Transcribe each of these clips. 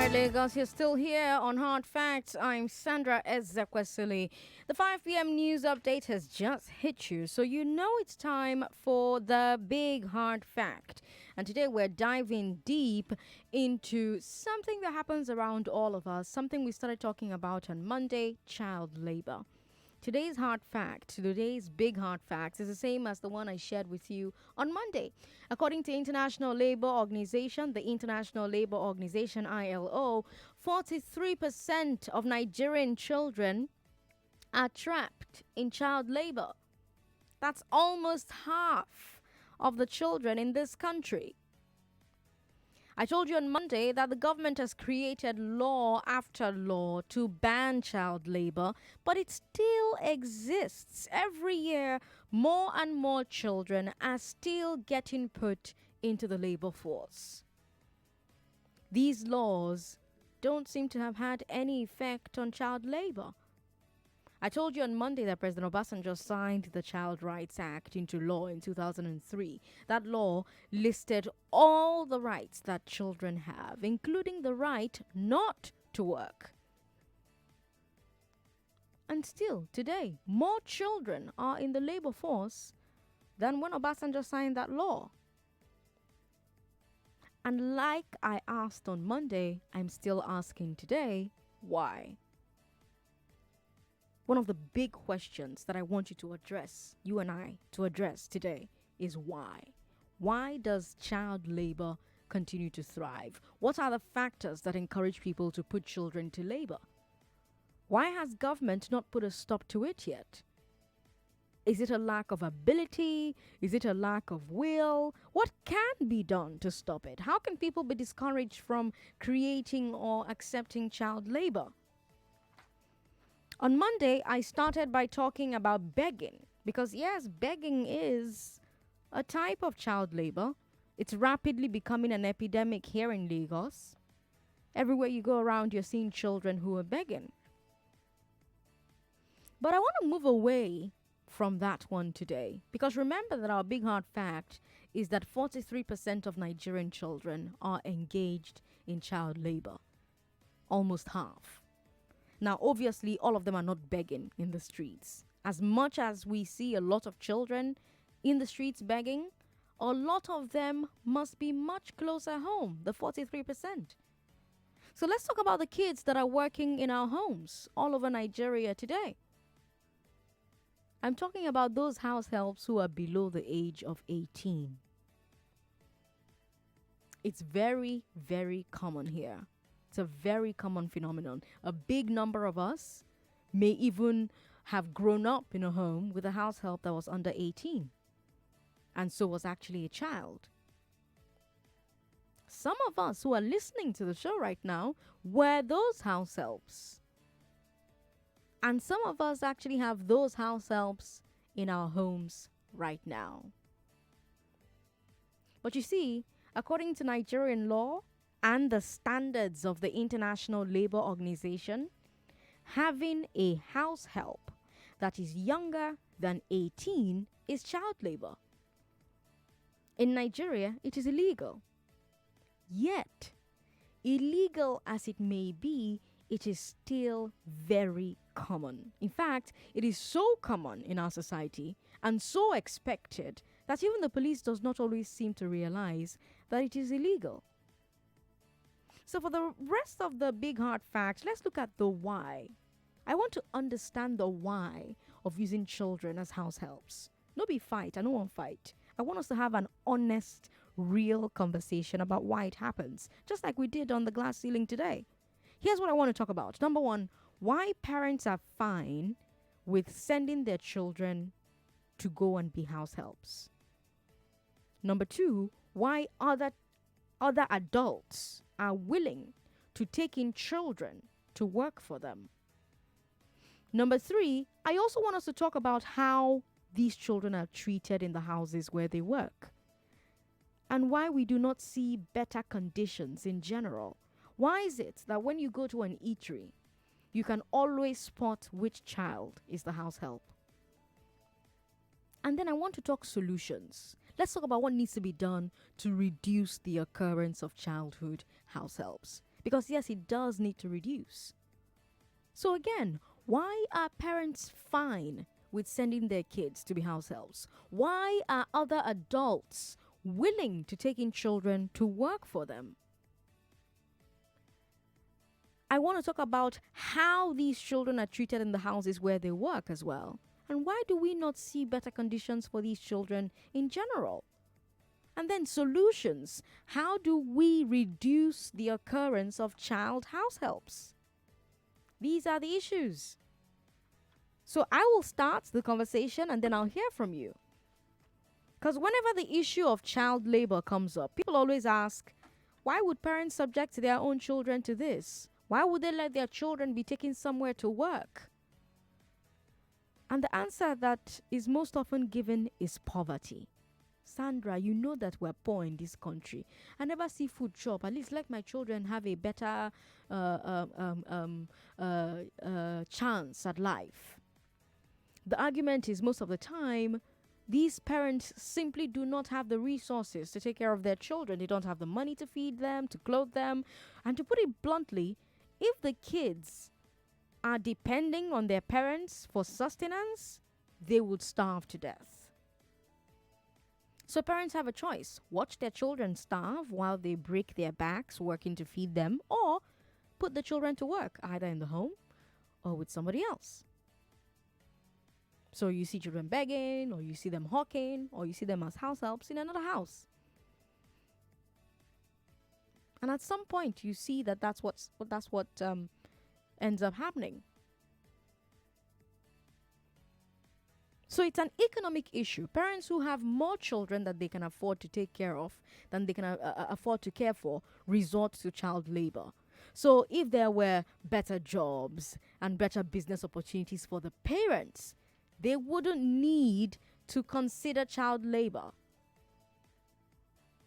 right, Lagos, you're still here on Hard Facts. I'm Sandra Ezekwesili. The 5 p.m. news update has just hit you, so you know it's time for the big hard fact. And today we're diving deep into something that happens around all of us, something we started talking about on Monday: child labor. Today's big hard fact is the same as the one I shared with you on Monday. According to International Labour Organization, the International Labour Organization ILO, 43% of Nigerian children are trapped in child labor. That's almost half of the children in this country. I told you on Monday that the government has created law after law to ban child labor, but it still exists. Every year, more and more children are still getting put into the labor force. These laws don't seem to have had any effect on child labor. I told you on Monday that President Obasanjo signed the Child Rights Act into law in 2003. That law listed all the rights that children have, including the right not to work. And still, today, more children are in the labor force than when Obasanjo signed that law. And like I asked on Monday, I'm still asking today, why? One of the big questions that I want you to address, you and I to address today, is why? Why does child labor continue to thrive? What are the factors that encourage people to put children to labor? Why has government not put a stop to it yet? Is it a lack of ability? Is it a lack of will? What can be done to stop it? How can people be discouraged from creating or accepting child labor? On Monday, I started by talking about begging because, yes, begging is a type of child labor. It's rapidly becoming an epidemic here in Lagos. Everywhere you go around, you're seeing children who are begging. But I want to move away from that one today because remember that our big hard fact is that 43% of Nigerian children are engaged in child labor. Almost half. Now, obviously, all of them are not begging in the streets. As much as we see a lot of children in the streets begging, a lot of them must be much closer home, the 43%. So let's talk about the kids that are working in our homes all over Nigeria today. I'm talking about those house helps who are below the age of 18. It's very, very common here. It's a very common phenomenon. A big number of us may even have grown up in a home with a house help that was under 18 and so was actually a child. Some of us who are listening to the show right now were those house helps. And some of us actually have those house helps in our homes right now. But you see, according to Nigerian law, and the standards of the International Labour Organization, having a house help that is younger than 18 is child labor. In Nigeria, it is illegal. Yet, illegal as it may be, it is still very common. In fact, it is so common in our society and so expected that even the police does not always seem to realize that it is illegal. So for the rest of the big hard facts, let's look at the why. I want to understand the why of using children as house helps. No be fight, I don't want fight. I want us to have an honest, real conversation about why it happens, just like we did on the glass ceiling today. Here's what I want to talk about. Number one, why parents are fine with sending their children to go and be house helps. Number two, why other adults are willing to take in children to work for them. Number three, I also want us to talk about how these children are treated in the houses where they work and why we do not see better conditions in general. Why is it that when you go to an eatery, you can always spot which child is the house help? And then I want to talk solutions. Let's talk about what needs to be done to reduce the occurrence of childhood house helps. Because yes, it does need to reduce. So again, why are parents fine with sending their kids to be house helps? Why are other adults willing to take in children to work for them? I want to talk about how these children are treated in the houses where they work as well. And why do we not see better conditions for these children in general? And then solutions. How do we reduce the occurrence of child house helps? These are the issues. So I will start the conversation and then I'll hear from you. Because whenever the issue of child labor comes up, people always ask, why would parents subject their own children to this? Why would they let their children be taken somewhere to work? And the answer that is most often given is poverty. Sandra, you know that we're poor in this country. I never see food shop. At least let my children have a better chance at life. The argument is most of the time, these parents simply do not have the resources to take care of their children. They don't have the money to feed them, to clothe them. And to put it bluntly, if the kids are depending on their parents for sustenance, they would starve to death. So parents have a choice. Watch their children starve while they break their backs working to feed them, or put the children to work, either in the home or with somebody else. So you see children begging, or you see them hawking, or you see them as house helps in another house. And at some point, you see that that's what ends up happening. So it's an economic issue. Parents who have more children that they can afford to take care of than they can afford to care for resort to child labor. So if there were better jobs and better business opportunities for the parents, they wouldn't need to consider child labor.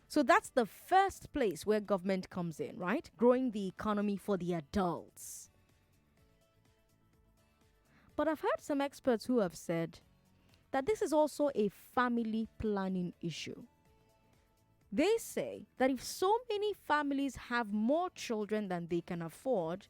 So that's the first place where government comes in, right? Growing the economy for the adults. But I've heard some experts who have said that this is also a family planning issue. They say that if so many families have more children than they can afford,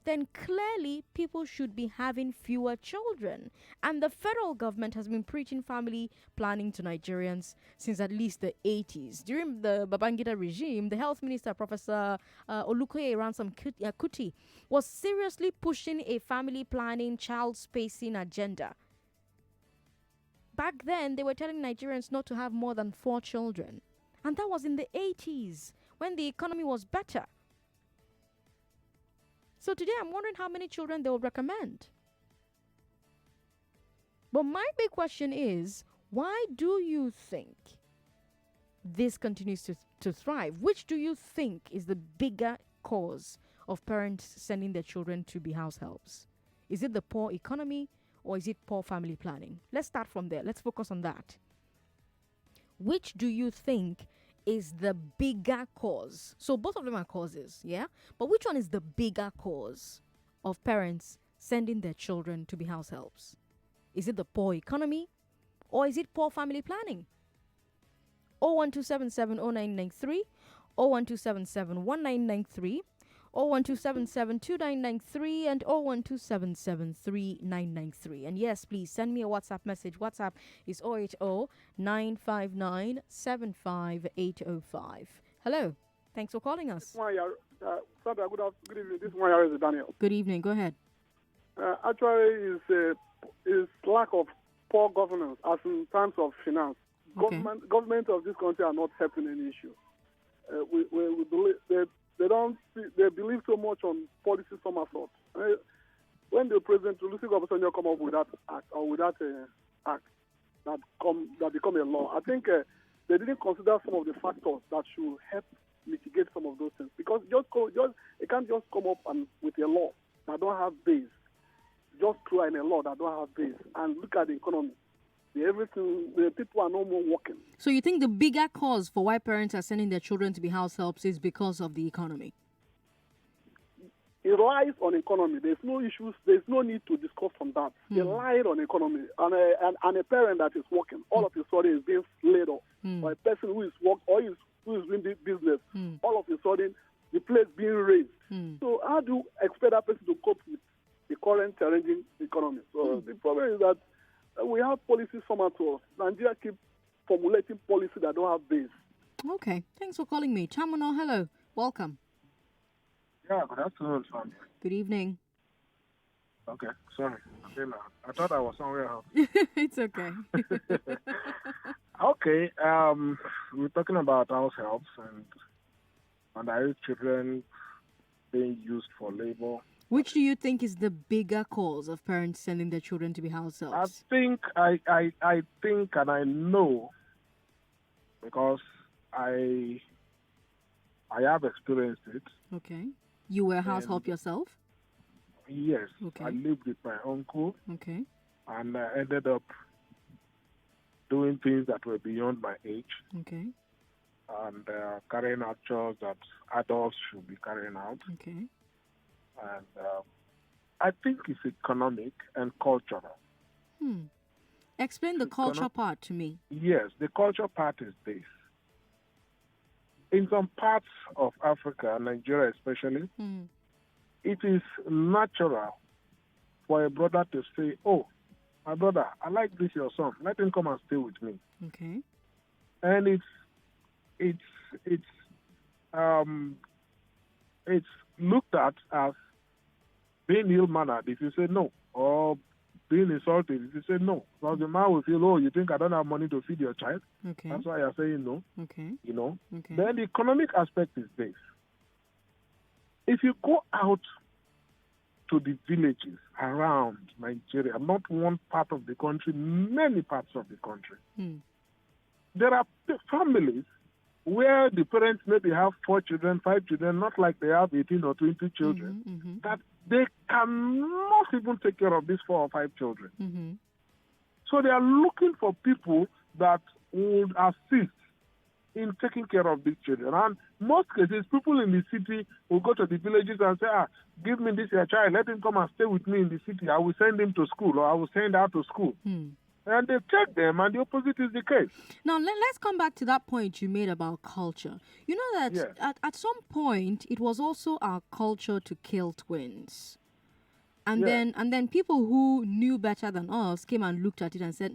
then clearly people should be having fewer children. And the federal government has been preaching family planning to Nigerians since at least the 80s. During the Babangida regime, the health minister, Professor Olukoye Ransom Kuti, was seriously pushing a family planning, child spacing agenda. Back then, they were telling Nigerians not to have more than 4 children. And that was in the 80s, when the economy was better. So today I'm wondering how many children they would recommend. But my big question is, why do you think this continues to thrive? Which do you think is the bigger cause of parents sending their children to be house helps? Is it the poor economy, or is it poor family planning? Let's start from there. Let's focus on that. Which do you think is the bigger cause? So both of them are causes, yeah? But which one is the bigger cause of parents sending their children to be house helps? Is it the poor economy, or is it poor family planning? 012770993, 012771993, 012772993, and 012773993. And yes, please send me a WhatsApp message. WhatsApp is 080-959-75805. Hello. Thanks for calling us. Sandra, good evening. This one here is Daniel. Good evening. Go ahead. Actually, is lack of poor governance, as in terms of finance. Okay. Government of this country are not helping any issue. We believe they believe so much on policy somersault. When the President Olusegun Obasanjo come up with that act, or with that act that become a law, I think they didn't consider some of the factors that should help mitigate some of those things. Because it can't just come up with a law that don't have base. Just throw in a law that don't have base. And look at the economy. The people are no more working. So you think the bigger cause for why parents are sending their children to be house helps is because of the economy? It lies on economy. There's no issues. There's no need to discuss on that. It lies on economy. And a parent that is working, all of a sudden is being laid off. Or a person who is who is doing this business, all of a sudden the place being raised. Mm. So how do you expect that person to cope with the current challenging economy? So the problem is that we have policies somehow to us. Nigeria keep formulating policies that don't have base. Okay, thanks for calling me. Chamuno, hello. Welcome. Yeah, good afternoon, Sandra. Good evening. Okay, sorry. I thought I was somewhere else. It's okay. Okay, we're talking about house helps and underage children being used for labor. Which do you think is the bigger cause of parents sending their children to be house I helps? think I think and I know because I have experienced it. Okay. You were a house And- help yourself? Yes, Okay. I lived with my uncle Okay. and I ended up doing things that were beyond my age Okay. and carrying out chores that adults should be carrying out. Okay. And I think it's economic and cultural. Explain the culture part to me. Yes, the culture part is this. In some parts of Africa, Nigeria especially, it is natural for a brother to say, "Oh, my brother, I like this your son. Let him come and stay with me." Okay. And it's looked at as being ill-mannered if you say no, or being insulted if you say no. Because the man will feel, "Oh, you think I don't have money to feed your child? Okay. That's why you're saying no." Okay. You know. Okay. Then the economic aspect is this. If you go out to the villages around Nigeria, not one part of the country, many parts of the country, there are families where the parents maybe have 4 children, 5 children, not like they have 18 or 20 children, that they cannot even take care of these 4 or 5 children. So they are looking for people that would assist in taking care of these children. And most cases, people in the city will go to the villages and say, "Give me this your child, let him come and stay with me in the city. I will send him to school, or I will send her to school." And they take them, and the opposite is the case. Now, let's come back to that point you made about culture. You know that Yes. at some point, it was also our culture to kill twins. And Yes. then people who knew better than us came and looked at it and said,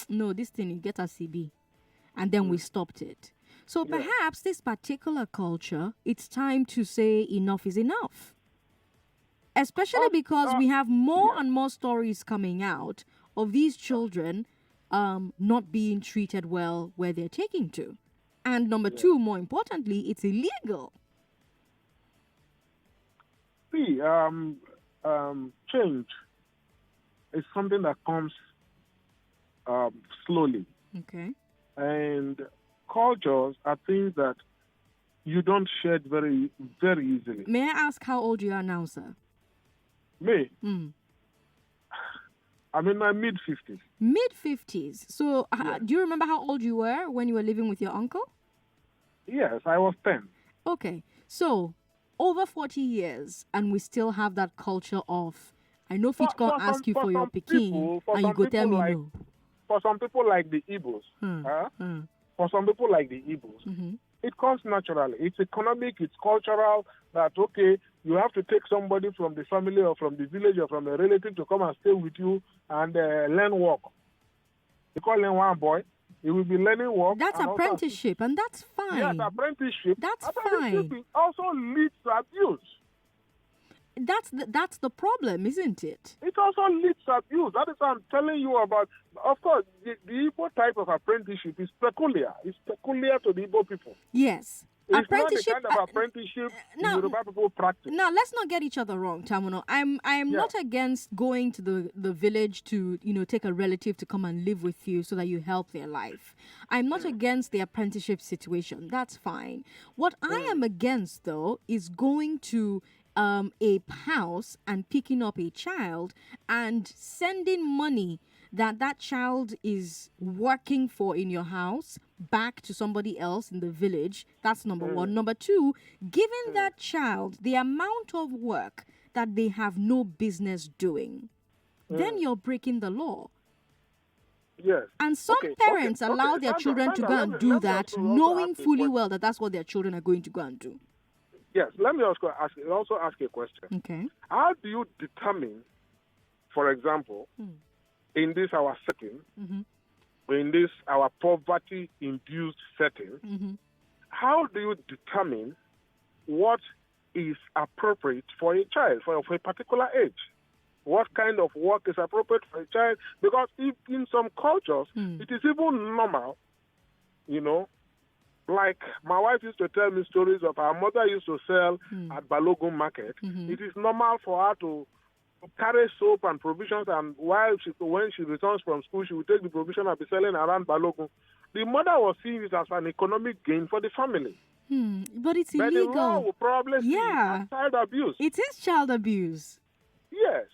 no, this thing, you get a CB. And then we stopped it. So perhaps this particular culture, it's time to say enough is enough. Especially because we have more and more stories coming out of these children not being treated well where they're taking to. And number two, more importantly, it's illegal. See, change is something that comes slowly. Okay. And cultures are things that you don't shed very, very easily. May I ask how old you are now, sir? Me? I'm in my mid-50s. Mid-50s. So do you remember how old you were when you were living with your uncle? Yes, I was 10. Okay. So over 40 years and we still have that culture of, I know if it can't ask you for your pikin and you go tell me no. For some people like the Igbos, for some people like the Igbos, it comes naturally. It's economic, it's cultural, that, okay, you have to take somebody from the family or from the village or from a relative to come and stay with you and learn work. You call him one boy, he will be learning work. That's apprenticeship, and that's fine. Yes, apprenticeship. That's apprenticeship fine. Also leads to abuse. That's the problem, isn't it? It also leads to abuse. That is what I'm telling you about. Of course, the Igbo type of apprenticeship is peculiar. It's peculiar to the Igbo people. Yes. It's not the kind of apprenticeship the Yoruba people practice. Now, let's not get each other wrong, Tamuno. I'm not against going to the village to, take a relative to come and live with you so that you help their life. I'm not against the apprenticeship situation. That's fine. What I am against, though, is going to a house and picking up a child and sending money that child is working for in your house back to somebody else in the village. That's number one. Number two, giving that child the amount of work that they have no business doing. Then you're breaking the law. Yes. And some parents allow their children to go and do that, knowing fully well that that's what their children are going to go and do. Yes, let me also ask you a question. Okay. How do you determine, for example, in this our setting, in this our poverty-induced setting, how do you determine what is appropriate for a child, for a particular age? What kind of work is appropriate for a child? Because if in some cultures, it is even normal, like my wife used to tell me stories of her mother used to sell at Balogun Market. It is normal for her to carry soap and provisions, and when she returns from school, she will take the provision and be selling around Balogun. The mother was seeing it as an economic gain for the family. But it's But illegal. the law will probably see it as child abuse. It is child abuse. Yes,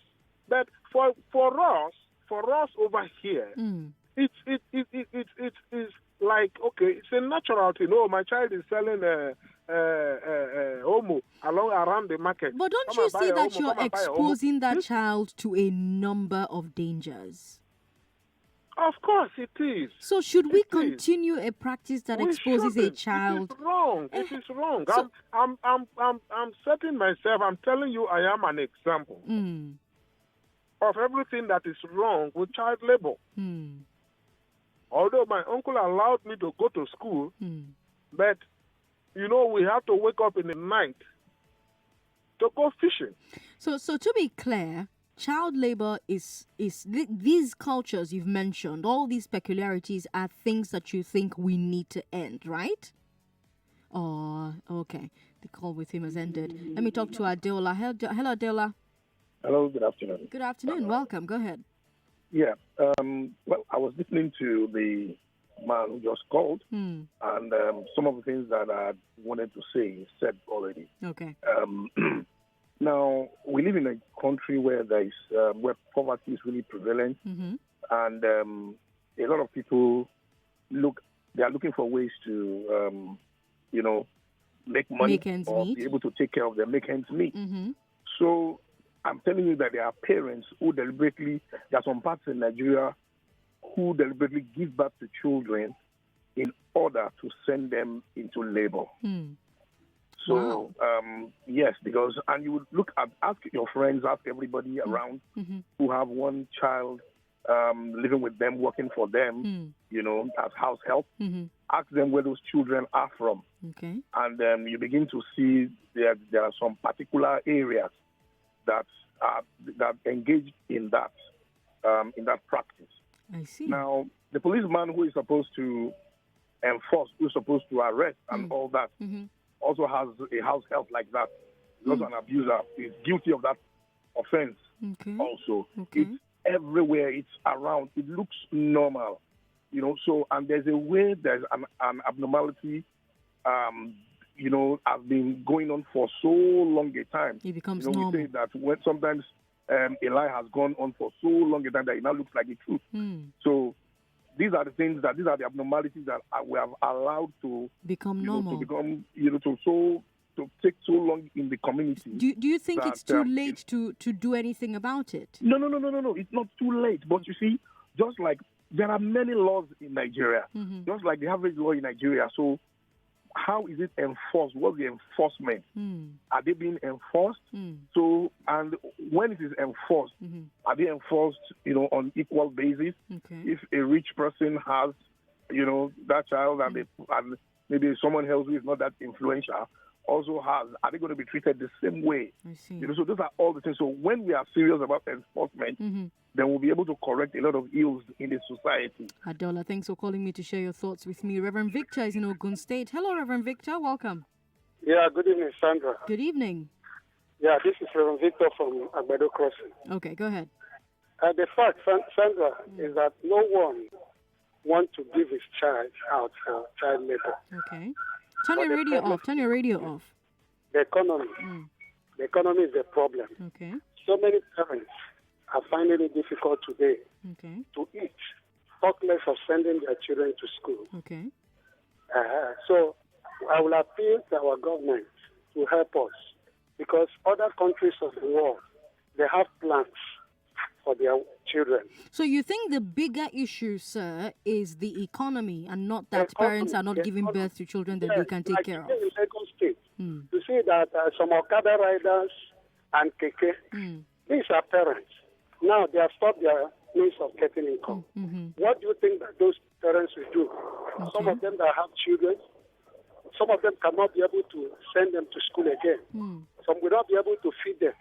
but for us over here, it's like, okay, it's a natural thing. Oh, my child is selling Oboh around the market. But don't you see that you're exposing that child to a number of dangers? Of course it is. So should we continue a practice that exposes a child? It is wrong. It is wrong. So, I'm setting myself, I'm telling you I am an example of everything that is wrong with child labor. Although my uncle allowed me to go to school, but, we have to wake up in the night to go fishing. So to be clear, child labor is these cultures you've mentioned, all these peculiarities are things that you think we need to end, right? Oh, okay. The call with him has ended. Let me talk to Adeola. Hello, Adeola. Hello, good afternoon. Good afternoon. Welcome. Go ahead. Yeah. Well, I was listening to the man who just called, and some of the things that I wanted to say said already. Okay. Now, we live in a country where where poverty is really prevalent, and a lot of people they are looking for ways to, make money or be able to take care of them, make ends meet. So I'm telling you that there are parents who there are some parts in Nigeria who deliberately give birth to children in order to send them into labor. So, yes, and you would ask your friends, ask everybody around who have one child living with them, working for them, as house help. Ask them where those children are from. Okay. And you begin to see there are some particular areas that engage in that practice. I see. Now, the policeman who is supposed to enforce, who is supposed to arrest and all that, also has a house help like that. He's also an abuser. He's guilty of that offense. Also. It's everywhere. It's around. It looks normal. So, and there's an abnormality, has been going on for so long a time. It becomes normal. We say that when sometimes a lie has gone on for so long a time that it now looks like the truth. So these are the abnormalities that we have allowed to become normal. To become, to take so long in the community. Do you think it's too late to do anything about it? No. It's not too late. But you see, just like there are many laws in Nigeria, just like the average law in Nigeria. So how is it enforced? What's the enforcement? Are they being enforced? So, and when it is enforced, are they enforced, on equal basis? If a rich person has, that child and maybe someone else who is not that influential also has, are they going to be treated the same way? I see. So those are all the things. So when we are serious about enforcement, then we'll be able to correct a lot of ills in the society. Adeola, thanks for calling me to share your thoughts with me. Reverend Victor is in Ogun State. Hello, Reverend Victor. Welcome. Yeah, good evening, Sandra. Good evening. Yeah, this is Reverend Victor from Aghogho Crossing. Okay, go ahead. The fact, Sandra, is that no one wants to give his child out for child labor. Okay. Turn your radio off. Turn your radio off. The economy. The economy is the problem. Okay. So many parents are finding it difficult today to eat, talk less of sending their children to school. Okay. So I will appeal to our government to help us, because other countries of the world, they have plans for their children. So you think the bigger issue, sir, is the economy and not that parents are not giving birth to children that they can take care of? In Lagos State, You see that some Okada riders and Keke, these are parents. Now they have stopped their means of getting income. What do you think that those parents will do? Okay. Some of them that have children, some of them cannot be able to send them to school again. Some will not be able to feed them.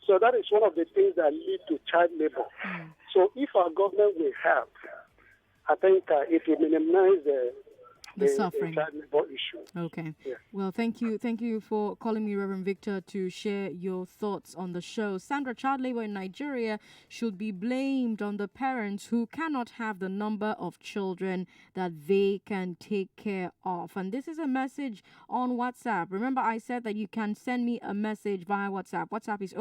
So that is one of the things that lead to child labor. So if our government will help, I think it will minimize the suffering. child labor issue. Okay. Yeah. Well, thank you for calling me, Reverend Victor, to share your thoughts on the show. Sandra, child labor in Nigeria should be blamed on the parents who cannot have the number of children that they can take care of. And this is a message on WhatsApp. Remember, I said that you can send me a message via WhatsApp. WhatsApp is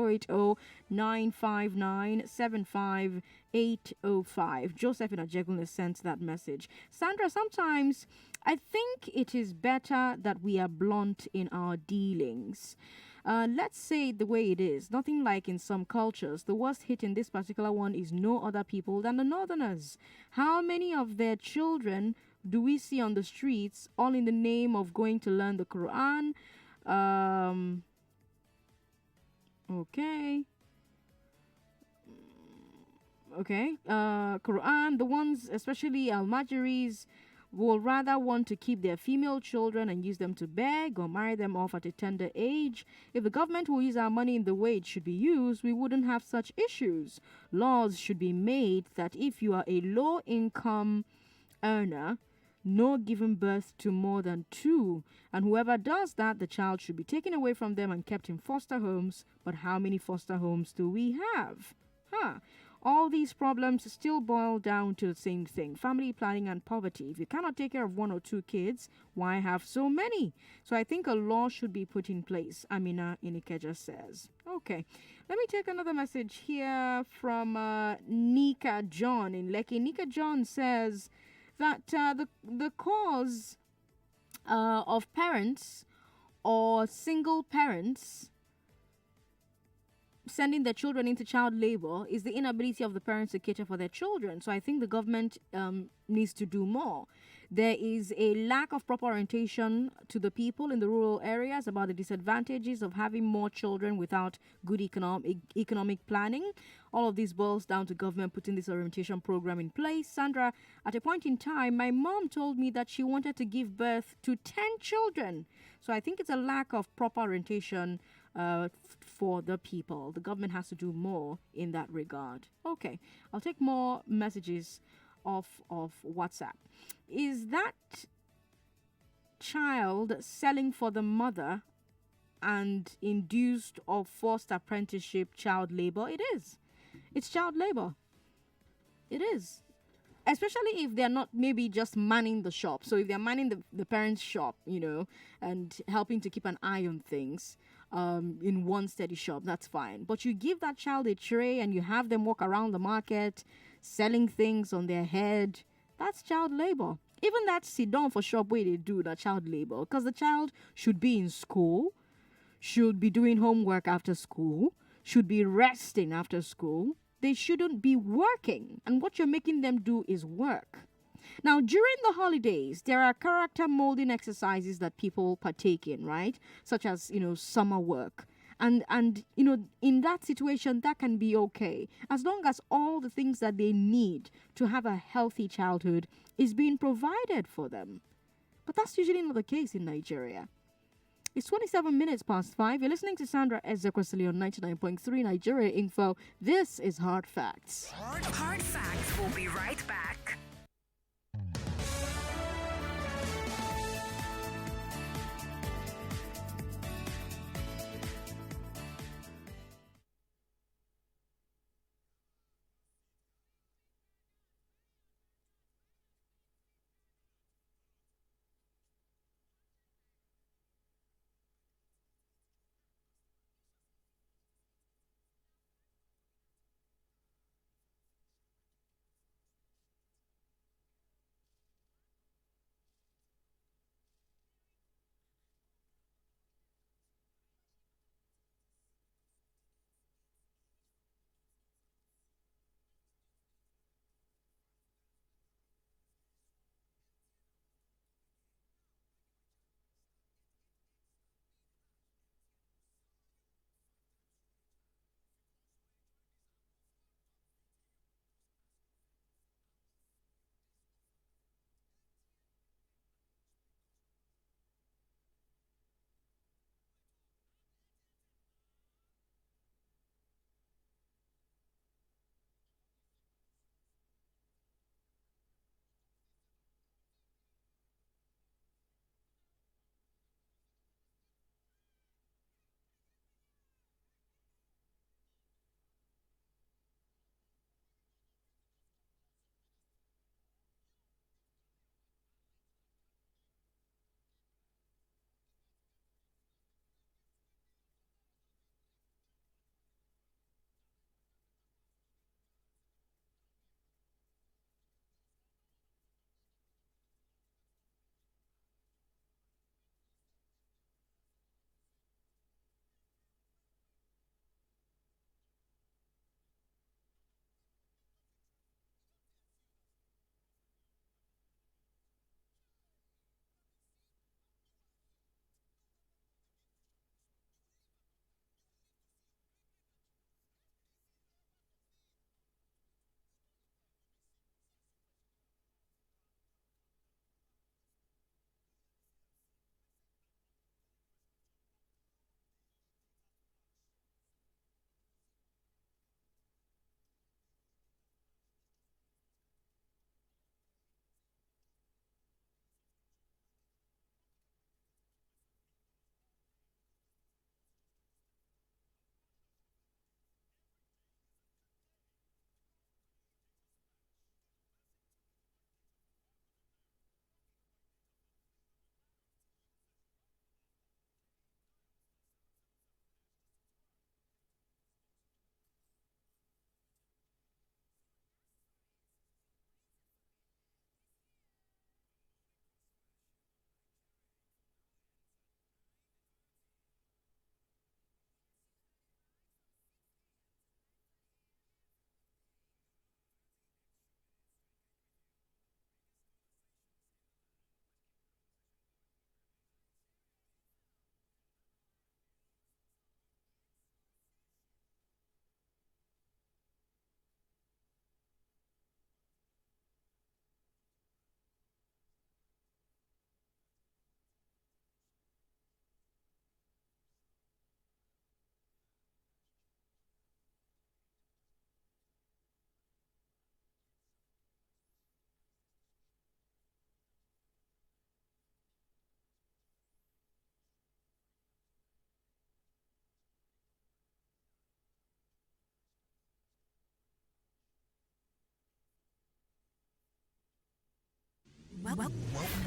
080-959-75805. Joseph in Aghogho has sent that message. Sandra, sometimes I think it is better that we are blunt in our dealings. Let's say it the way it is. Nothing like in some cultures. The worst hit in this particular one is no other people than the Northerners. How many of their children do we see on the streets, all in the name of going to learn the Quran? Okay. Quran, the ones, especially Al-Majiris, will rather want to keep their female children and use them to beg or marry them off at a tender age. If the government will use our money in the way it should be used, we wouldn't have such issues. Laws should be made that if you are a low-income earner, no giving birth to more than 2, and whoever does that, the child should be taken away from them and kept in foster homes. But how many foster homes do we have? All these problems still boil down to the same thing: family planning and poverty. If you cannot take care of 1 or 2 kids, why have so many? So I think a law should be put in place, Amina Inikeja says. Okay, let me take another message here from Nika John in Lekki. Nika John says that the cause of parents or single parents sending their children into child labor is the inability of the parents to cater for their children. So I think the government needs to do more. There is a lack of proper orientation to the people in the rural areas about the disadvantages of having more children without good economic planning. All of this boils down to government putting this orientation program in place. Sandra, at a point in time, my mom told me that she wanted to give birth to 10 children. So I think it's a lack of proper orientation for the people. The government has to do more in that regard. Okay, I'll take more messages of WhatsApp. Is that child selling for the mother and induced or forced apprenticeship child labor? It is. It's child labor. It is. Especially if they're not maybe just manning the shop. So if they're manning the parents' shop, and helping to keep an eye on things in one steady shop, that's fine. But you give that child a tray and you have them walk around the market selling things on their head, that's child labor. Even that sit down for shop where they do that child labor, because the child should be in school, should be doing homework after school, should be resting after school. They shouldn't be working, and what you're making them do is work. Now, during the holidays, there are character molding exercises that people partake in, right? Such as, summer work. And in that situation, that can be okay, as long as all the things that they need to have a healthy childhood is being provided for them. But that's usually not the case in Nigeria. It's 27 minutes past 5. You're listening to Sandra Ezekwesili on 99.3 Nigeria Info. This is Hard Facts. Hard Facts. We'll be right back.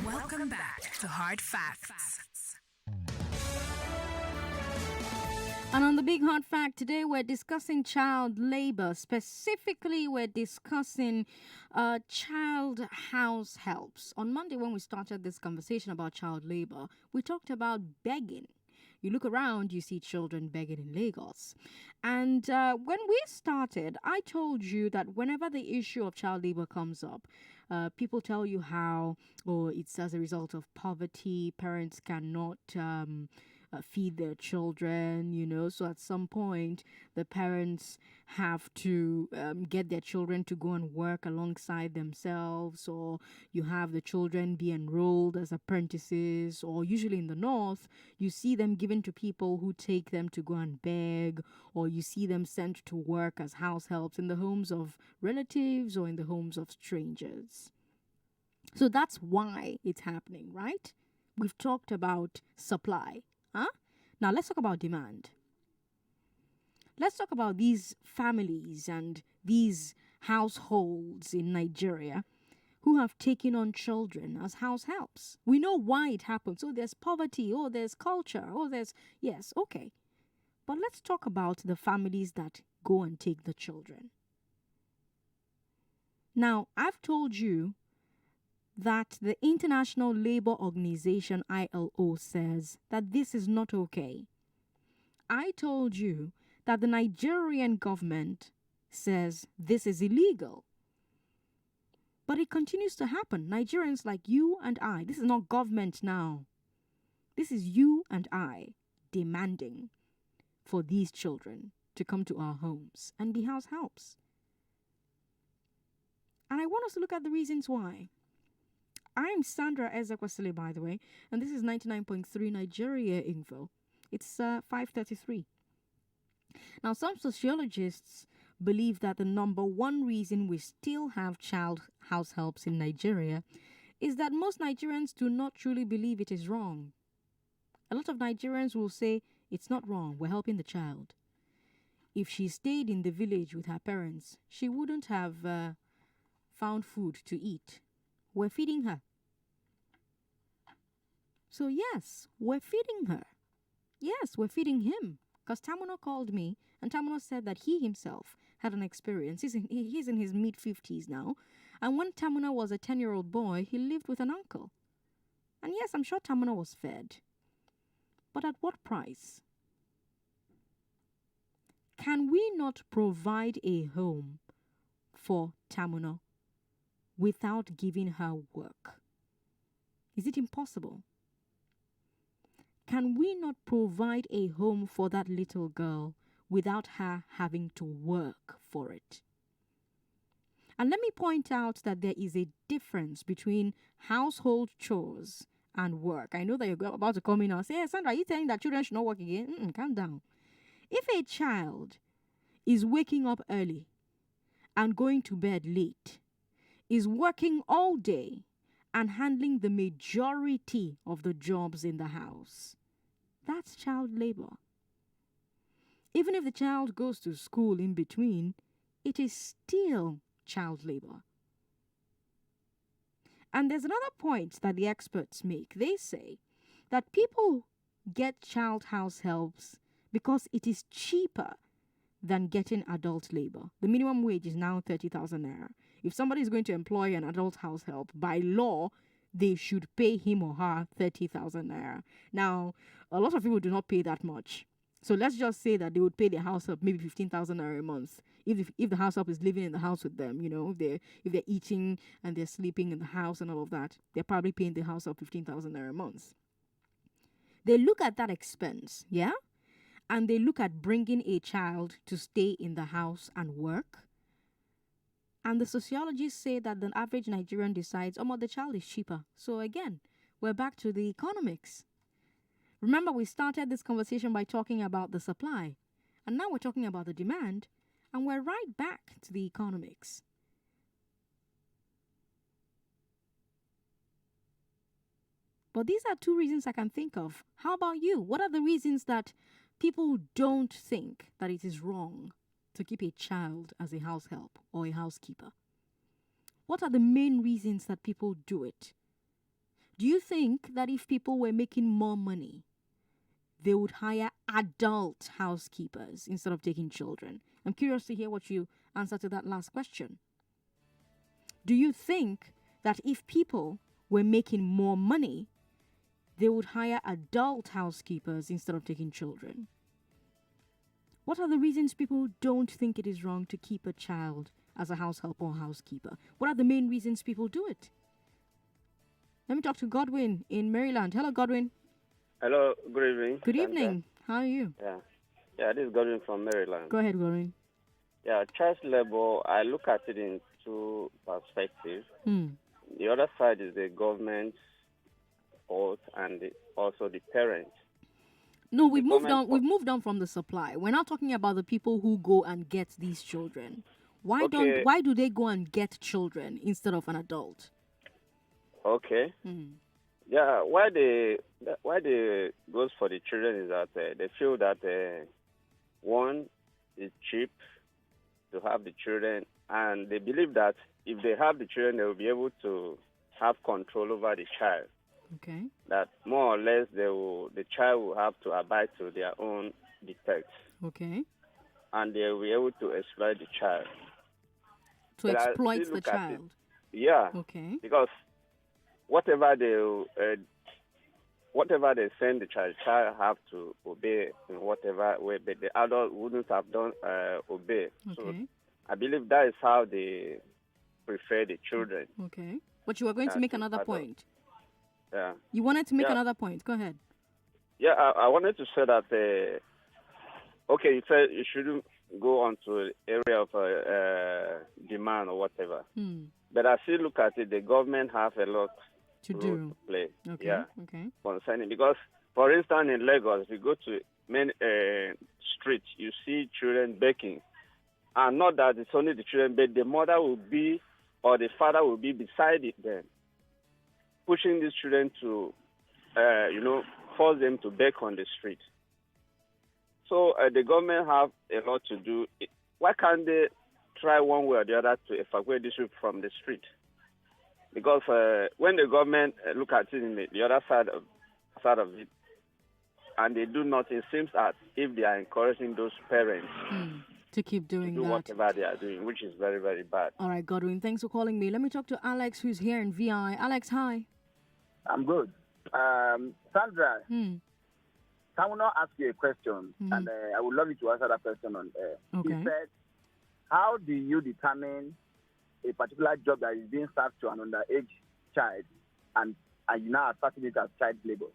Welcome back to Hard Facts. And on the Big Hard Fact today, we're discussing child labor. Specifically, we're discussing child house helps. On Monday, when we started this conversation about child labor, we talked about begging. You look around, you see children begging in Lagos. And when we started, I told you that whenever the issue of child labor comes up, people tell you how, it's as a result of poverty, parents cannot feed their children, so at some point the parents have to get their children to go and work alongside themselves, or you have the children be enrolled as apprentices, or usually in the north you see them given to people who take them to go and beg, or you see them sent to work as house helps in the homes of relatives or in the homes of strangers. So that's why it's happening, right? We've talked about supply. Now let's talk about demand. Let's talk about these families and these households in Nigeria who have taken on children as house helps. We know why it happens. There's poverty. There's culture. Yes, okay. But let's talk about the families that go and take the children. Now, I've told you that the International Labour Organization, ILO, says that this is not okay. I told you that the Nigerian government says this is illegal. But it continues to happen. Nigerians like you and I, this is not government now. This is you and I demanding for these children to come to our homes and be house helps. And I want us to look at the reasons why. I'm Sandra Ezekwesili, by the way, and this is 99.3 Nigeria Info. It's 5:33. Now, some sociologists believe that the number one reason we still have child house helps in Nigeria is that most Nigerians do not truly believe it is wrong. A lot of Nigerians will say, it's not wrong, we're helping the child. If she stayed in the village with her parents, she wouldn't have found food to eat. We're feeding her. So yes, we're feeding her. Yes, we're feeding him. Because Tamuno called me, and Tamuno said that he himself had an experience. He's in his mid-50s now. And when Tamuno was a 10-year-old boy, he lived with an uncle. And yes, I'm sure Tamuno was fed. But at what price? Can we not provide a home for Tamuno without giving her work? Is it impossible? Can we not provide a home for that little girl without her having to work for it? And let me point out that there is a difference between household chores and work. I know that you're about to come in and say, hey, Sandra, are you telling that children should not work again? Calm down. If a child is waking up early and going to bed late, is working all day and handling the majority of the jobs in the house, that's child labor. Even if the child goes to school in between, it is still child labor. And there's another point that the experts make. They say that people get child house helps because it is cheaper than getting adult labor. The minimum wage is now 30,000 naira. If somebody is going to employ an adult house help, by law, they should pay him or her 30,000 naira. Now, a lot of people do not pay that much. So let's just say that they would pay their house help maybe 15,000 naira a month. If the house help is living in the house with them, if they're eating and they're sleeping in the house and all of that, they're probably paying the house help 15,000 naira a month. They look at that expense, yeah? And they look at bringing a child to stay in the house and work. And the sociologists say that the average Nigerian decides, the child is cheaper. So again, we're back to the economics. Remember, we started this conversation by talking about the supply. And now we're talking about the demand. And we're right back to the economics. But these are two reasons I can think of. How about you? What are the reasons that people don't think that it is wrong to keep a child as a house help or a housekeeper? What are the main reasons that people do it? Do you think that if people were making more money, they would hire adult housekeepers instead of taking children? I'm curious to hear what you answer to that last question. Do you think that if people were making more money, they would hire adult housekeepers instead of taking children? What are the reasons people don't think it is wrong to keep a child as a house help or housekeeper? What are the main reasons people do it? Let me talk to Godwin in Maryland. Hello, Godwin. Hello, good evening. Good Sandra. evening. How are you? Yeah, this is Godwin from Maryland. Go ahead, Godwin. Yeah, child labor, I look at it in two perspectives. The other side is the government's fault and also the parents. No, we've moved on. We've moved on from the supply. We're not talking about the people who go and get these children. Why do they go and get children instead of an adult? Okay. Yeah, why they goes for the children is that they feel that one is cheap to have the children, and they believe that if they have the children, they will be able to have control over the child. Okay. That more or less the child will have to abide to their own dictates. Okay. And they will be able to exploit the child. To exploit the child. Yeah. Okay. Because whatever they send the child have to obey in whatever way, but the adult wouldn't have done obey. Okay. So I believe that is how they prefer the children. Okay. But you were going to make another point. Yeah. You wanted to make another point. Go ahead. Yeah, I wanted to say that, okay, you said you shouldn't go on to the area of demand or whatever. But I still look at it, the government have a lot to play. Okay. Yeah. Okay. Concerning, because, for instance, in Lagos, if you go to main streets, you see children begging. And not that it's only the children, but the mother will be, or the father will be beside it then, pushing these children to, force them to beg on the street. So the government have a lot to do. Why can't they try one way or the other to evacuate these people from the street? Because when the government look at it in the other side of it, and they do nothing, it seems as if they are encouraging those parents to keep doing that. Whatever they are doing, which is very, very bad. All right, Godwin, thanks for calling me. Let me talk to Alex, who's here in VI. Alex, hi. I'm good. Sandra, I will not ask you a question, and I would love you to answer that question on air. Okay. He said, how do you determine a particular job that is being served to an underage child, and you now are starting it as child labor?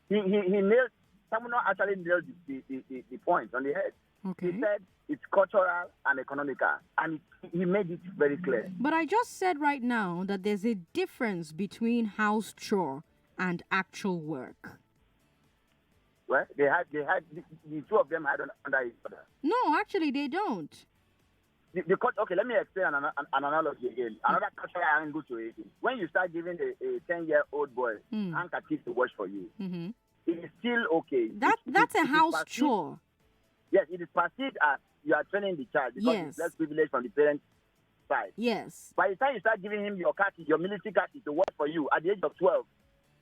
He nailed, someone actually nailed the point on the head. Okay. He said it's cultural and economical, and he made it very clear. But I just said right now that there's a difference between house chore and actual work. Well, they had the two of them had under each other. No, actually, they don't. Okay, let me explain an analogy again. Another cultural angle to it. When you start giving a 10-year-old boy handkerchief to wash for you, it is still okay. That's a house chore. Yes, it is perceived as you are training the child because it's less privilege from the parent's side. Yes. By the time you start giving him your military khaki to work for you at the age of 12,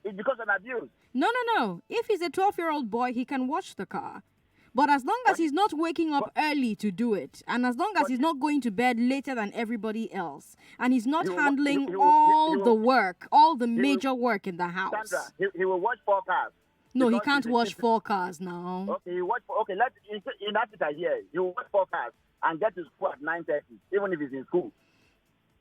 it's because of abuse. No. If he's a 12-year-old boy, he can wash the car. But as long as he's not waking up early to do it, and as long as he's not going to bed later than everybody else, and he's not handling all the major work in the house. Sandra, he will wash 4 cars. No, he can't wash 4 cars now. Okay, in Africa here, he will wash 4 cars and get to school at 9:30, even if he's in school.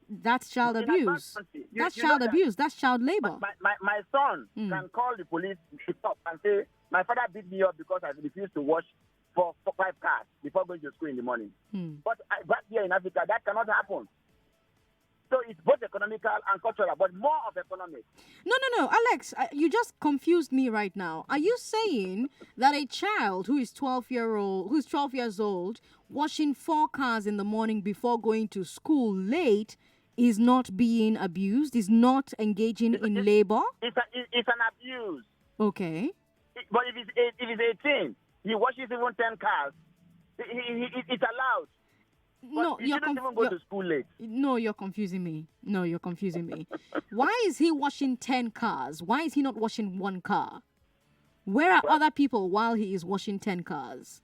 That's child abuse. That's child abuse. That's child labor. My son can call the police and say, my father beat me up because I refused to wash 5 cars before going to school in the morning. But back here in Africa, that cannot happen. So it's both economical and cultural, but more of economic. No, Alex, you just confused me right now. Are you saying that a child who's 12 years old, washing 4 cars in the morning before going to school late is not being abused, is not engaging in labor? It's an abuse. Okay. But if he's 18, he washes even 10 cars. It's allowed. No, you shouldn't even go to school late. No, you're confusing me. Why is he washing 10 cars? Why is he not washing one car? Where are other people while he is washing 10 cars?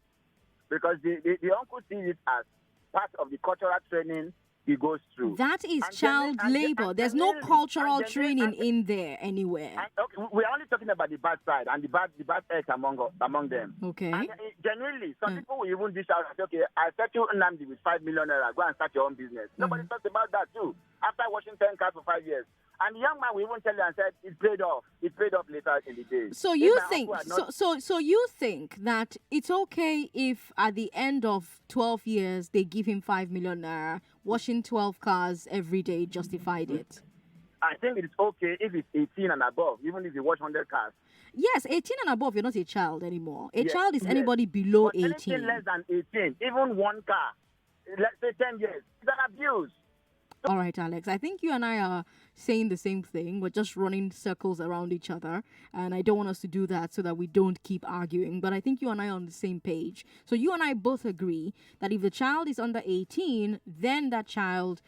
Because the uncle sees it as part of the cultural training he goes through. That is child labor. There's no cultural training in there anywhere. Okay, we're only talking about the bad side and the bad eggs among them. Okay. And genuinely, some people will even dish out and say, okay, I set you Nnamdi with 5 million naira. Go and start your own business. Nobody talks about that too. After washing 10 cars for 5 years. And the young man will even tell you and said it paid off. It paid off later in the day. So you think that it's okay if at the end of 12 years they give him 5 million naira, washing 12 cars every day justified it? I think it's okay if it's 18 and above, even if you wash 100 cars. Yes, 18 and above, you're not a child anymore. A child is anybody below but 18. Anything less than 18, even one car, let's say 10 years, it's an abuse. All right, Alex, I think you and I are saying the same thing. We're just running circles around each other, and I don't want us to do that so that we don't keep arguing. But I think you and I are on the same page. So you and I both agree that if the child is under 18, then that child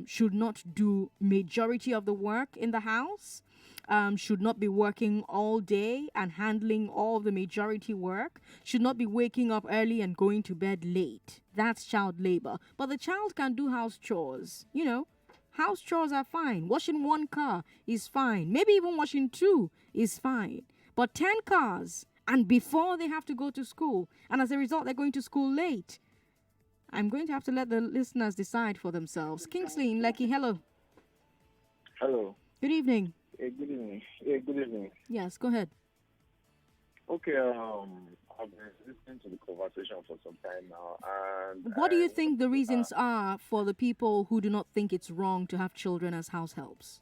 should not do majority of the work in the house, should not be working all day and handling all the majority work, should not be waking up early and going to bed late. That's child labor. But the child can do house chores. You know, house chores are fine. Washing one car is fine. Maybe even washing two is fine. But 10 cars, and before they have to go to school, and as a result, they're going to school late. I'm going to have to let the listeners decide for themselves. Kingsley in Lekki, hello. Hello. Good evening. Good evening. Good evening. Yes, go ahead. Okay, I've been listening to the conversation for some time now. And what do you think the reasons are for the people who do not think it's wrong to have children as house helps?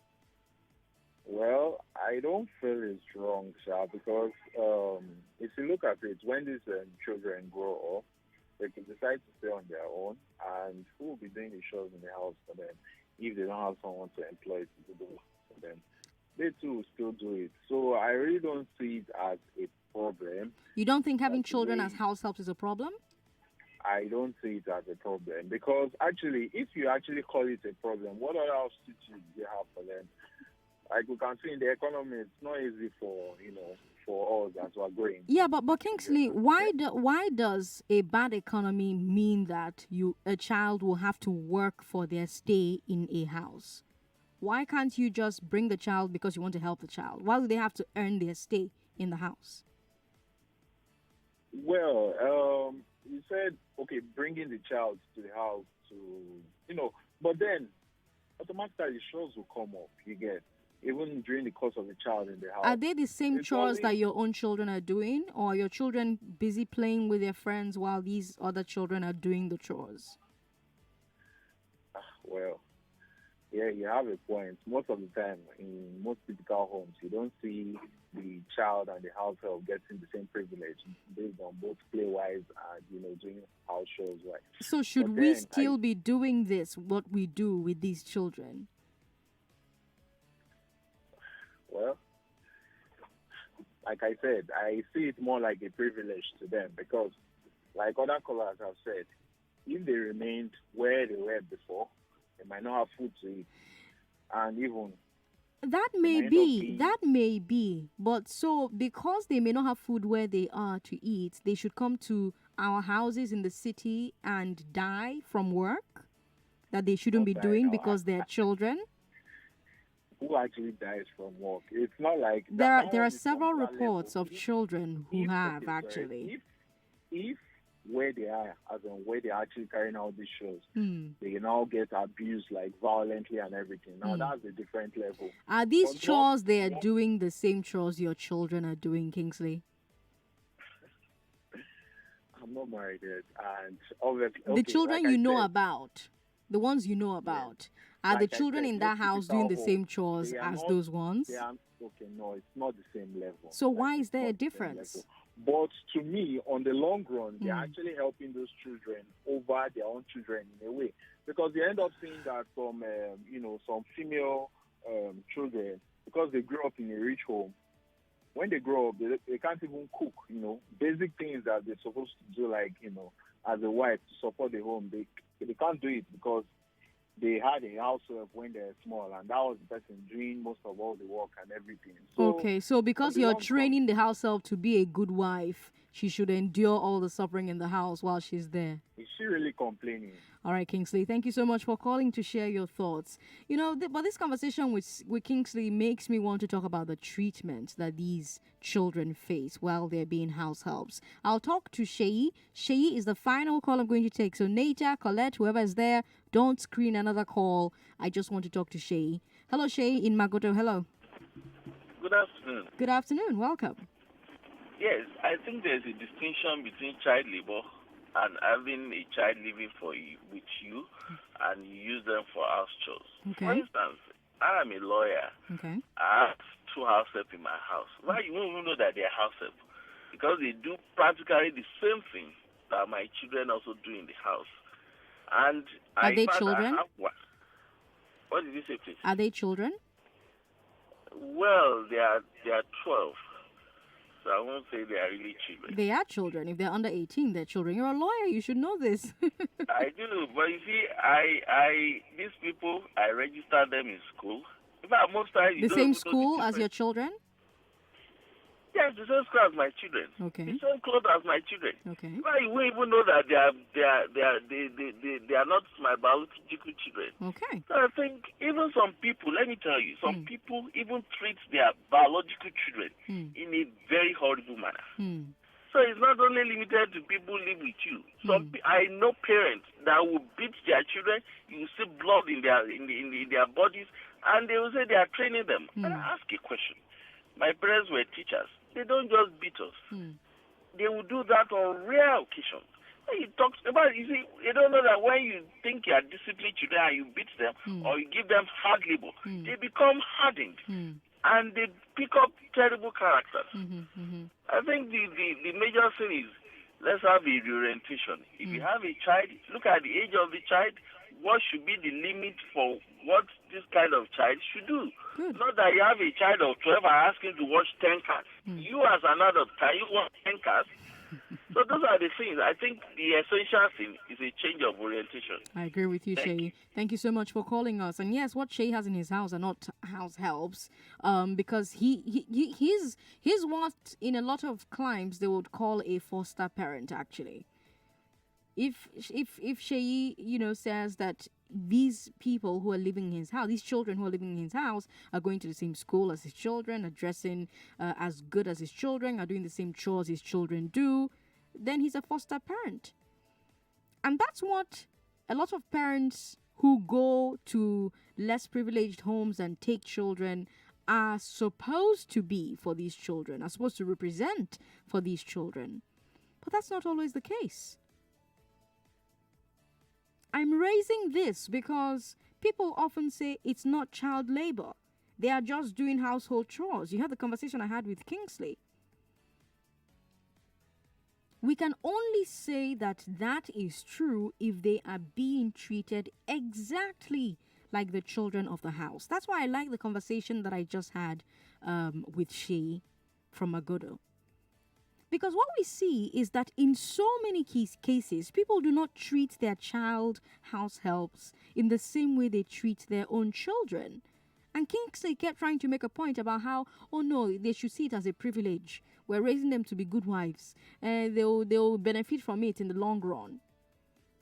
Well, I don't feel it's wrong, sir, because if you look at it, when these children grow up, they can decide to stay on their own, and who will be doing the chores in the house for them if they don't have someone to employ to do for them? They too will still do it. So I really don't see it as a problem. You don't think having children as house helps is a problem? I don't see it as a problem because actually, if you actually call it a problem, what other substitutes do you have for them? Like we can see in the economy, it's not easy for us as we're growing. Yeah, but Kingsley, why does a bad economy mean that a child will have to work for their stay in a house? Why can't you just bring the child because you want to help the child? Why do they have to earn their stay in the house? Well, you said, okay, bringing the child to the house but then automatically chores will come up, you get, even during the course of the child in the house. Are they the same chores that your own children are doing, or are your children busy playing with their friends while these other children are doing the chores? Well, yeah, you have a point. Most of the time, in most typical homes, you don't see the child and the house help getting the same privilege based on both play-wise and, doing house chores wise. So should we still be doing what we do with these children? Well, like I said, I see it more like a privilege to them because, like other callers have said, if they remained where they were before, they might not have food to eat. And even... That may be. But so, because they may not have food where they are to eat, they should come to our houses in the city and die from work that they shouldn't be doing because they're children? Who actually dies from work? It's not like... There are several reports of children who have, actually. If where they are, as in where they're actually carrying out these shows, they now get abused like violently and everything. Now that's a different level. Are these chores they are doing the same chores your children are doing, Kingsley? I'm not married yet, and obviously the children you know about, the ones you know about, are the children in that house doing the same chores as those ones? No, it's not the same level. So why is there a difference? But to me, on the long run, they're actually helping those children over their own children in a way. Because they end up seeing that some female children, because they grew up in a rich home, when they grow up, they can't even cook, basic things that they're supposed to do, like, as a wife to support the home. They They can't do it because they had a house help when they were small, and that was the person doing most of all the work and everything. So, okay, so because you're training the house help to be a good wife, she should endure all the suffering in the house while she's there. Is she really complaining? All right, Kingsley, thank you so much for calling to share your thoughts. You know, but this conversation with Kingsley makes me want to talk about the treatment that these children face while they're being house helps. I'll talk to Sheyi. Sheyi is the final call I'm going to take. So Naja, Colette, whoever is there, don't screen another call. I just want to talk to Sheyi. Hello, Sheyi in Magoto. Hello. Good afternoon. Good afternoon. Welcome. Yes, I think there's a distinction between child labor and having a child living with you and you use them for house chores. Okay. For instance, I am a lawyer. Okay. I have 2 house help in my house. Why you won't even know that they're house help? Because they do practically the same thing that my children also do in the house. And are they children? What did you say, please? Are they children? Well, they are 12. So I won't say they are really children. They are children. If they're under 18, they're children. You're a lawyer. You should know this. I do. But you see, these people, I register them in school. In fact, most times... The same school as your children? Yes, the same school as my children. Okay. The same clothes as my children. Okay. Well, you won't even know that they are not my biological children. Okay. So I think even some people, let me tell you, some people even treat their biological children in a very horrible manner. So it's not only limited to people who live with you. I know parents that will beat their children. You see blood in their bodies, and they will say they are training them. And I ask a question. My parents were teachers. They don't just beat us. They will do that on rare occasions. You talk about, you see, you don't know that when you think you are disciplined children and you beat them or you give them hard labor, they become hardened and they pick up terrible characters. I think the major thing is let's have a reorientation. If you have a child, look at the age of the child. What should be the limit for what this kind of child should do? Good. Not that you have a child of 12 and ask him to watch 10 cars. You as an adult, can you watch 10 cars? So those are the things. I think the essential thing is a change of orientation. I agree with you, Sheyi. Thank you so much for calling us. And yes, what Sheyi has in his house are not house helps, because he's what in a lot of climes they would call a foster parent. Actually, if Sheyi says that these people who are living in his house, these children who are living in his house, are going to the same school as his children, are dressing as good as his children, are doing the same chores his children do, then he's a foster parent. And that's what a lot of parents who go to less privileged homes and take children are supposed to be for these children, are supposed to represent for these children. But that's not always the case. I'm raising this because people often say it's not child labor. They are just doing household chores. You heard the conversation I had with Kingsley. We can only say that that is true if they are being treated exactly like the children of the house. That's why I like the conversation that I just had with Sheyi from Aghogho. Because what we see is that in so many cases, people do not treat their child house helps in the same way they treat their own children. And Kingsley kept trying to make a point about how, oh no, they should see it as a privilege. We're raising them to be good wives, and they'll benefit from it in the long run.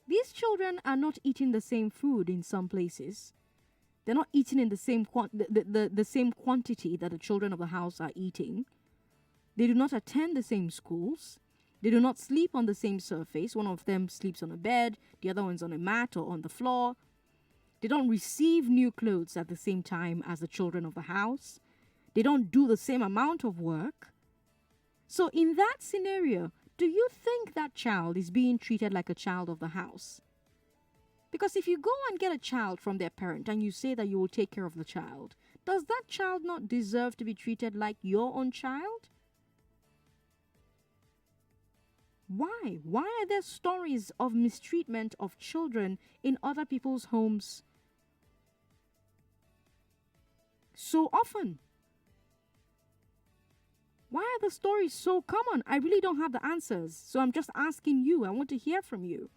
These children are not eating the same food in some places. They're not eating in the same the same quantity that the children of the house are eating. They do not attend the same schools. They do not sleep on the same surface. One of them sleeps on a bed, the other one's on a mat or on the floor. They don't receive new clothes at the same time as the children of the house. They don't do the same amount of work. So in that scenario, do you think that child is being treated like a child of the house? Because if you go and get a child from their parent and you say that you will take care of the child, does that child not deserve to be treated like your own child? Why? Why are there stories of mistreatment of children in other people's homes so often? Why are the stories so common? I really don't have the answers, so I'm just asking you. I want to hear from you.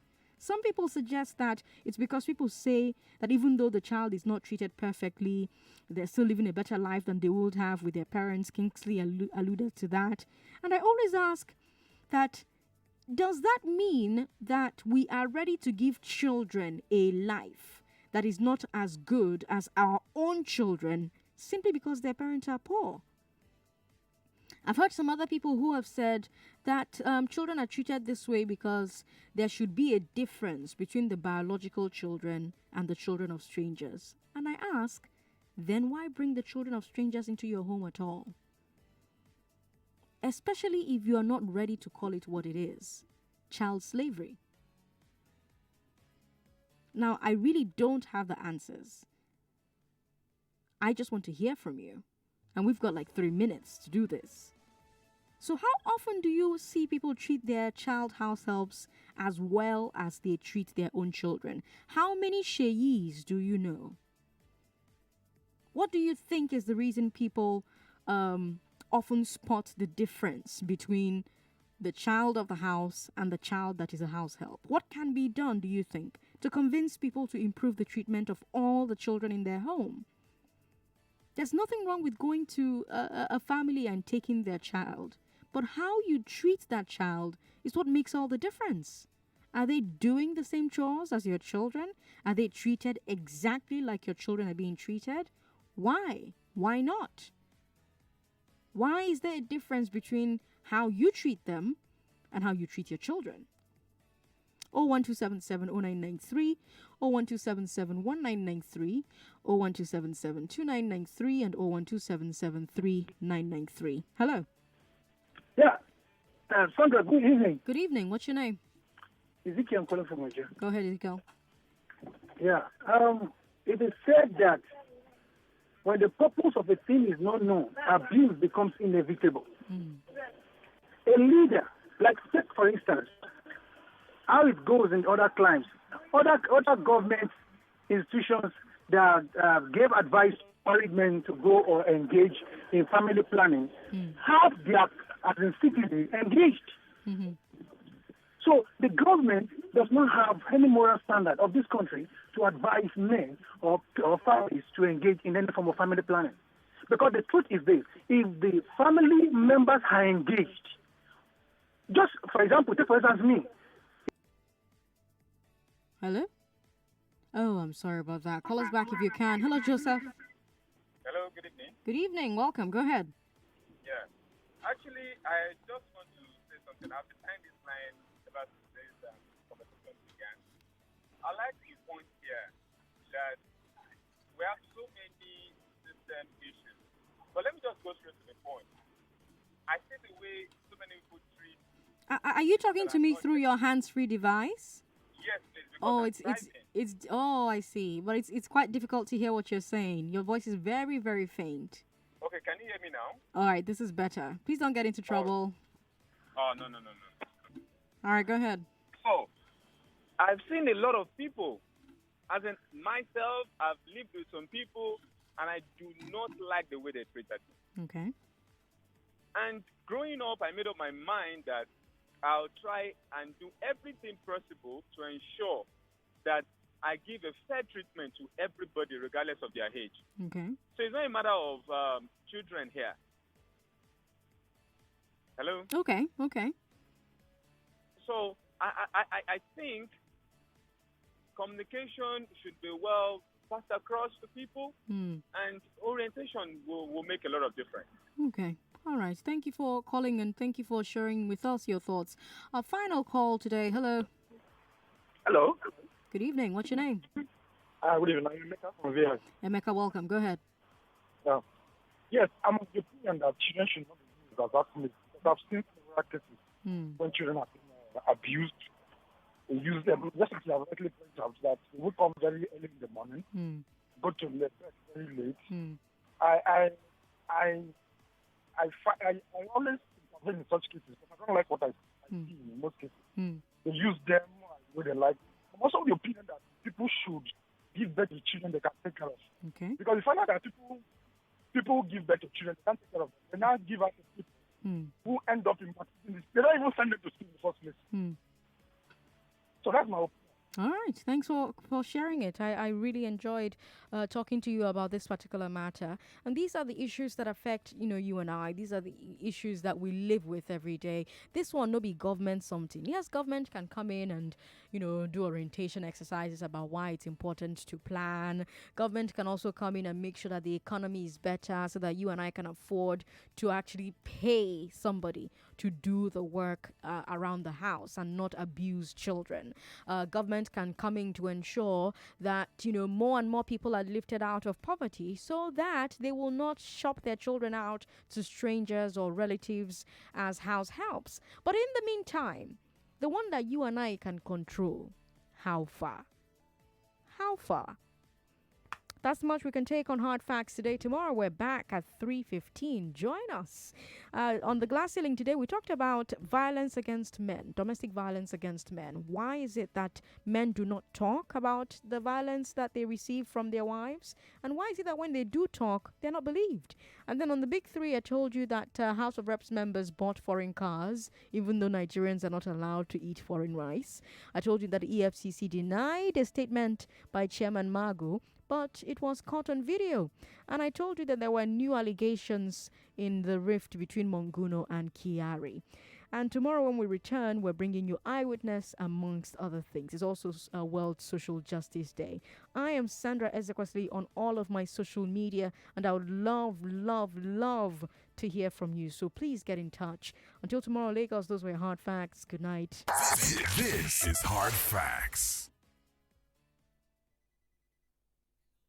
Some people suggest that it's because people say that even though the child is not treated perfectly, they're still living a better life than they would have with their parents. Kingsley alluded to that. And I always ask that, does that mean that we are ready to give children a life that is not as good as our own children simply because their parents are poor? I've heard some other people who have said that children are treated this way because there should be a difference between the biological children and the children of strangers. And I ask, then why bring the children of strangers into your home at all? Especially if you are not ready to call it what it is, child slavery. Now, I really don't have the answers. I just want to hear from you. And we've got like 3 minutes to do this. So how often do you see people treat their child house helps as well as they treat their own children? How many Sheyis do you know? What do you think is the reason people often spot the difference between the child of the house and the child that is a house help? What can be done, do you think, to convince people to improve the treatment of all the children in their home? There's nothing wrong with going to a family and taking their child. But how you treat that child is what makes all the difference. Are they doing the same chores as your children? Are they treated exactly like your children are being treated? Why? Why not? Why is there a difference between how you treat them and how you treat your children? 01277 0993, 01277 1993, 01277 2993, and 01277 3993. Hello. Yeah. Sandra, good evening. Good evening. What's your name? Ezekiel, I'm calling from Nigeria. Go ahead, Ezekiel. Yeah. It is said that when the purpose of a thing is not known, abuse becomes inevitable. A leader, like take for instance, how it goes in other climes, other government institutions that gave advice to married men to go or engage in family planning have their as in citizens engaged. So the government does not have any moral standard of this country to advise men or families to engage in any form of family planning. Because the truth is this, if the family members are engaged, just for example, take for instance me. Hello? Oh, I'm sorry about that. Call us back if you can. Hello, Joseph. Hello, good evening. Good evening. Welcome. Go ahead. Yeah. Actually, I just want to say something. I've been behind this line ever since this conversation began. I like the point here that we have so many system issues. But let me just go straight to the point. I see the way so many people treat... Are you talking to me through your hands-free device? Yes, please. Oh, it's oh, I see. But it's quite difficult to hear what you're saying. Your voice is very, very faint. Okay, can you hear me now? All right, this is better. Please don't get into trouble. Oh, no. All right, go ahead. So, I've seen a lot of people. As in myself, I've lived with some people, and I do not like the way they treated me. Okay. And growing up, I made up my mind that I'll try and do everything possible to ensure that I give a fair treatment to everybody regardless of their age. Okay. So it's not a matter of children here. Hello? Okay. So I think communication should be well passed across to people, and orientation will make a lot of difference. Okay. All right. Thank you for calling and thank you for sharing with us your thoughts. Our final call today. Hello. Hello. Good evening. What's your name? Good evening. I'm Emeka from VI. Emeka, welcome. Go ahead. Yes, I'm of the opinion that children should not be used as athletes. I've seen several cases when children have been abused. They use them. Just as you have rightly pointed out, that they would come very early in the morning, go to bed very late. I always intervene in such cases because I don't like what I see in most cases. They use them the way they like. I'm also of the opinion that people should give birth to children they can take care of. Okay. Because we find out that people give birth to children they can't take care of them. They now give out to people who end up in practicing this. They don't even send them to school in the first place. So that's my opinion. All right. Thanks for sharing it. I really enjoyed talking to you about this particular matter. And these are the issues that affect, you and I. These are the issues that we live with every day. This one, no be government something. Yes, government can come in and, do orientation exercises about why it's important to plan. Government can also come in and make sure that the economy is better so that you and I can afford to actually pay somebody to do the work around the house and not abuse children. Government can come in to ensure that more and more people are lifted out of poverty so that they will not shop their children out to strangers or relatives as house helps. But in the meantime, the one that you and I can control, how far? How far? That's much we can take on Hard Facts today. Tomorrow we're back at 3:15. Join us. On the glass ceiling today, we talked about violence against men, domestic violence against men. Why is it that men do not talk about the violence that they receive from their wives? And why is it that when they do talk, they're not believed? And then on the big three, I told you that House of Reps members bought foreign cars, even though Nigerians are not allowed to eat foreign rice. I told you that the EFCC denied a statement by Chairman Magu, but it was caught on video. And I told you that there were new allegations in the rift between Monguno and Kiari. And tomorrow when we return, we're bringing you Eyewitness, amongst other things. It's also World Social Justice Day. I am Sandra Ezekwesili on all of my social media, and I would love, love, love to hear from you. So please get in touch. Until tomorrow, Lagos, those were Hard Facts. Good night. This is Hard Facts.